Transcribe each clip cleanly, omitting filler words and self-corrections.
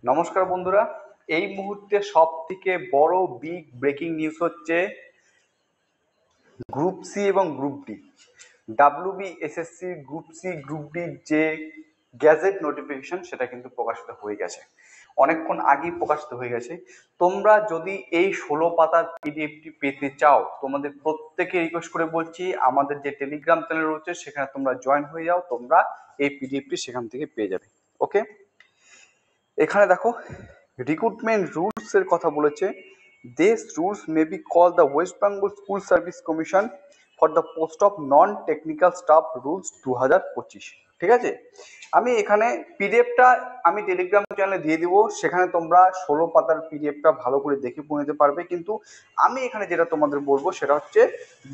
নমস্কার বন্ধুরা, এই মুহূর্তে সব থেকে বড় বিগ ব্রেকিং নিউজ হচ্ছে গ্রুপ সি এবং group D. WBSSC group C group D যে গ্যাজেট নোটিফিকেশন সেটা কিন্তু প্রকাশিত হয়ে গেছে, অনেকক্ষণ আগেই প্রকাশিত হয়ে গেছে। তোমরা যদি এই 16 পাতার পিডিএফটি পেতে চাও, তোমাদের প্রত্যেকে রিকোয়েস্ট করে বলছি, আমাদের যে টেলিগ্রাম চ্যানেল রয়েছে সেখানে তোমরা জয়েন হয়ে যাও, তোমরা এই পিডিএফটি সেখান থেকে পেয়ে যাবে। ওকে, এখানে দেখো রিক্রুটমেন্ট রুলস এর কথা বলেছে। This rules may be call the West Bengal school service commission for the post of non technical staff rules 2025। ঠিক আছে, আমি এখানে পিডিএফটা আমি টেলিগ্রাম চ্যানেলে দিয়ে দিব, সেখানে তোমরা 16 পাতার পিডিএফটা ভালো করে দেখে পড়ে নিতে পারবে। কিন্তু আমি এখানে যেটা তোমাদের বলবো সেটা হচ্ছে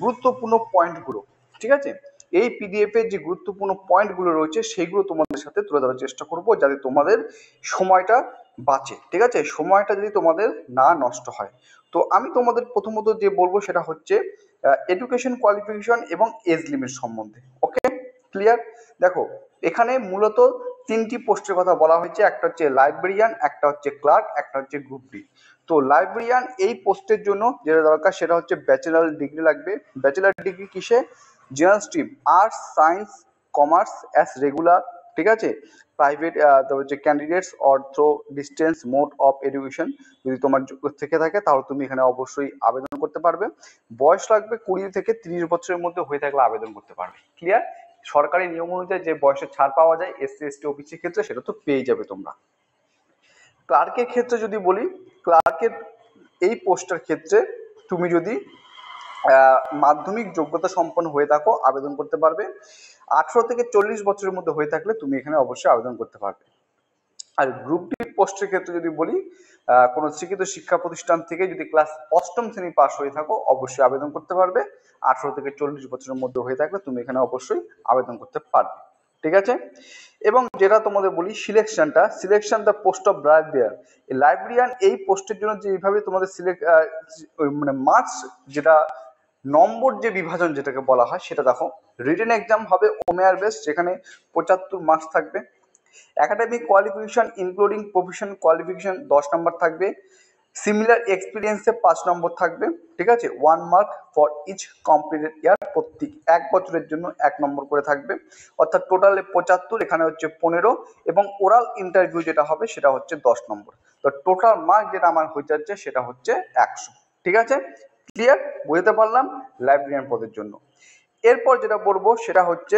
গুরুত্বপূর্ণ পয়েন্টগুলো। ঠিক আছে, এই পিডিএফ এর যে গুরুত্বপূর্ণ পয়েন্টগুলো রয়েছে সেইগুলো তোমাদের সাথে তুলে ধরার চেষ্টা করব, যাতে তোমাদের সময়টা বাঁচে। ঠিক আছে, সময়টা যদি তোমাদের না নষ্ট হয়। তো আমি তোমাদের প্রথমত যে বলবো সেটা হচ্ছে এডুকেশন কোয়ালিফিকেশন এবং এজ লিমিট সম্বন্ধে। ওকে, ক্লিয়ার? দেখো, এখানে মূলত তিনটি পোস্টের কথা বলা হয়েছে, একটা হচ্ছে লাইব্রেরিয়ান, একটা হচ্ছে ক্লার্ক, একটা হচ্ছে গ্রুপ ডি। তো লাইব্রেরিয়ান এই পোস্টের জন্য যেটা দরকার সেটা হচ্ছে ব্যাচেলার ডিগ্রি লাগবে। ব্যাচেলার ডিগ্রি কিসে? General stream, arts, science, commerce as regular. ঠিক আছে, প্রাইভেট হচ্ছে candidates or through distance mode of education যদি তোমার থেকে থাকে তাহলে তুমি এখানে অবশ্যই আবেদন করতে পারবে। বয়স লাগবে 20 থেকে 30 বছরের মধ্যে হয়ে থাকলে আবেদন করতে পারবে। ক্লিয়ার? সরকারি নিয়ম অনুযায়ী যে বয়সের ছাড় পাওয়া যায় এসসি এসটি ওবিসির ক্ষেত্রে সেটা তো পেয়ে যাবে তোমরা। ক্লার্কের ক্ষেত্রে যদি বলি, ক্লার্কের এই পোস্টের ক্ষেত্রে তুমি যদি মাধ্যমিক যোগ্যতা সম্পন্ন হয়ে থাকো আবেদন করতে পারবে। 18 থেকে 40 বছরের মধ্যে হয়ে থাকলে তুমি এখানে অবশ্যই আবেদন করতে পারবে। আর গ্রুপ ডি পোস্টের ক্ষেত্রে যদি বলি, কোনো স্বীকৃত শিক্ষা প্রতিষ্ঠান থেকে যদি ক্লাস 8ম শ্রেণী পাস হয়ে থাকো অবশ্যই আবেদন করতে পারবে। 18 থেকে 40 বছরের মধ্যে হয়ে থাকলে তুমি এখানে অবশ্যই আবেদন করতে পারবে। ঠিক আছে, এবং যেটা তোমাদের বলি selection the post of librarian. Librarian এই পোস্টের জন্য যেভাবে তোমাদের মানে মার্কস, যেটা নম্বর যে বিভাজন যেটাকে বলা হয় সেটা দেখো, রিটেন এক্সাম হবে ওমেয়ার বেস, যেখানে 75 মার্কস থাকবে। Academic qualification including profession qualification 10 নম্বর থাকবে। সিমিলার এক্সপিরিয়েন্সে 5 নম্বর থাকবে। ঠিক আছে, 1 মার্ক ফর ইচ কমপ্লিটেড ইয়ার, প্রত্যেক 1 বছরের জন্য 1 নম্বর করে থাকবে, অর্থাৎ টোটালে 75, এখানে হচ্ছে 15, এবং ওরাল ইন্টারভিউ যেটা হবে সেটা হচ্ছে 10 নম্বর। তো টোটাল মার্ক যেটা আমার হয়ে যাচ্ছে সেটা হচ্ছে 100। ঠিক আছে, ক্লিয়ার? বুঝতে পারলাম লাইব্রেরিয়ান পদের জন্য। এরপর যেটা বলবো সেটা হচ্ছে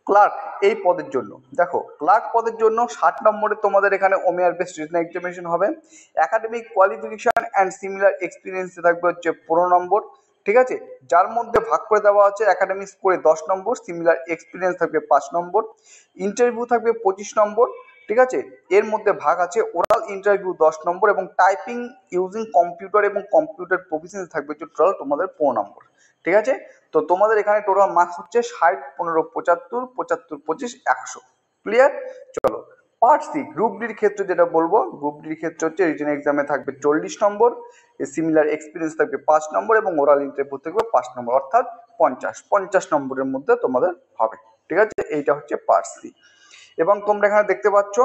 ক্লার্ক এই পদের জন্য। দেখো, ক্লার্ক পদের জন্য 60 নম্বরে তোমাদের এখানে ওমেয়ার বেস্ট রিটেন এক্সামিনেশন হবে। একাডেমিক কোয়ালিফিকেশন অ্যান্ড সিমিলার এক্সপিরিয়েন্সে থাকবে হচ্ছে 15 নম্বর। ঠিক আছে, যার মধ্যে ভাগ করে দেওয়া আছে একাডেমিক্স করে 10 নম্বর, সিমিলার এক্সপিরিয়েন্স থাকবে 5 নম্বর, ইন্টারভিউ থাকবে 25 নম্বর। ঠিক আছে, এর মধ্যে ভাগ আছে ওরাল ইন্টারভিউ 10 নম্বর, এবং টাইপিং ইউজিং কম্পিউটার এবং কম্পিউটার প্রফিসিয়েন্সি থাকবে টোটাল তোমাদের 15 নম্বর। ঠিক আছে, তো তোমাদের এখানে টোটাল মার্কস হচ্ছে 60, 15, 75, 75, 25, 100। ক্লিয়ার? চলো, পার্ট সি গ্রুপ ডির ক্ষেত্রে যেটা বলবো, গ্রুপ ডির ক্ষেত্রে হচ্ছে রিটেন এক্সামে থাকবে 40 নম্বর, সিমিলার এক্সপিরিয়েন্স থাকবে 5 নম্বর, এবং ওরাল ইন্টারভিউ থাকবে 5 নম্বর, অর্থাৎ 50 নম্বরের মধ্যে তোমাদের হবে। ঠিক আছে, এইটা হচ্ছে পার্ট সি। এবং তোমরা এখানে দেখতে পাচ্ছ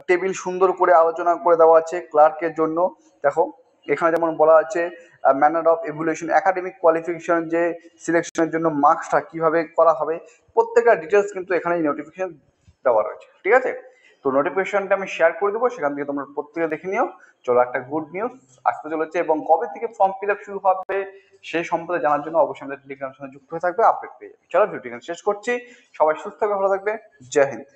টেবিল সুন্দর করে আলোচনা করে দেওয়া আছে ক্লার্কের জন্য। দেখো, এখানে যেমন বলা আছে manner of evaluation, academic qualification যে সিলেকশনের জন্য মার্কসটা কিভাবে করা হবে, প্রত্যেকটা ডিটেলস কিন্তু এখানে নোটিফিকেশন দেওয়া রয়েছে। ঠিক আছে, তো নোটিফিকেশনটা আমি শেয়ার করে দেবো, সেখান থেকে তোমরা প্রত্যেকে দেখে নিও। চলো, একটা গুড নিউজ আসতে চলেছে, এবং কবে থেকে ফর্ম ফিল আপ শুরু হবে সেই সম্পর্কে জানার জন্য অবশ্যই আমাদের টেলিগ্রামের সঙ্গে যুক্ত হয়ে থাকবে, আপডেট পেয়ে যাবে। চলো, ভিডিওটি শেষ করছি। সবাই সুস্থ থাকবে, ভালো থাকবে। জয় হিন্দ।